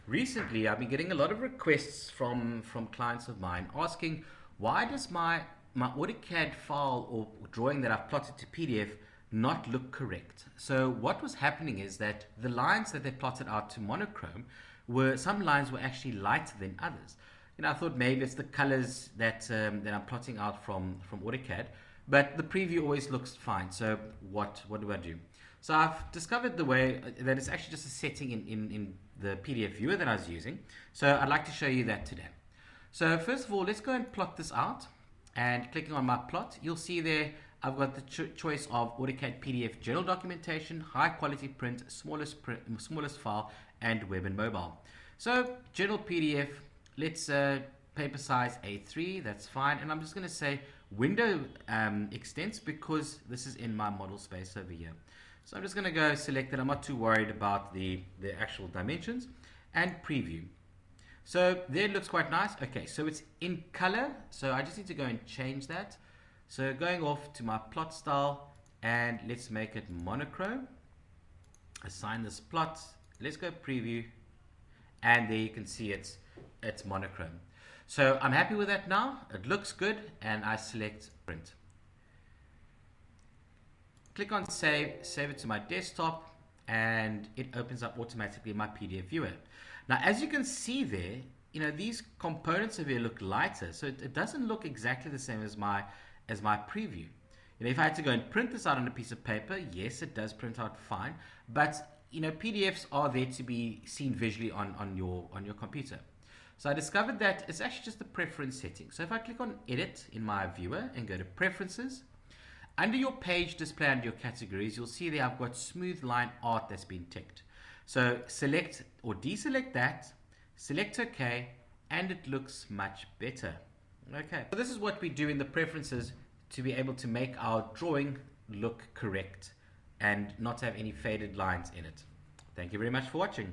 Recently, I've been getting a lot of requests from clients of mine asking why does my AutoCAD file or drawing that I've plotted to PDF not look correct. So what was happening is that the lines that they plotted out to monochrome some lines were actually lighter than others. I thought maybe it's the colors that I'm plotting out from AutoCAD, but the preview always looks fine. So what do I do? So I've discovered the way that it's actually just a setting in the PDF viewer that I was using. So I'd like to show you that today. So first of all, let's go and plot this out. And clicking on my plot, you'll see there I've got the choice of AutoCAD PDF general documentation, high quality print, smallest file, and web and mobile. So general PDF, let's paper size A3, that's fine. And I'm just going to say window extents because this is in my model space over here. So I'm just going to go select it. I'm not too worried about the actual dimensions, and preview. So there it looks quite nice. Okay, so it's in color. So I just need to go and change that. So going off to my plot style, and let's make it monochrome. Assign this plot. Let's go preview, and there you can see it's monochrome. So I'm happy with that now. It looks good, and I select print. Click on save it to my desktop, and it opens up automatically my PDF viewer. Now, as you can see there, these components over here look lighter, so it doesn't look exactly the same as my preview. If I had to go and print this out on a piece of paper, yes, it does print out fine, but PDFs are there to be seen visually on your computer. So I discovered that it's actually just the preference setting. So if I click on edit in my viewer and go to preferences, under your page display under your categories, you'll see there I've got smooth line art that's been ticked. So select or deselect that, select OK, and it looks much better. Okay, so this is what we do in the preferences to be able to make our drawing look correct and not have any faded lines in it. Thank you very much for watching.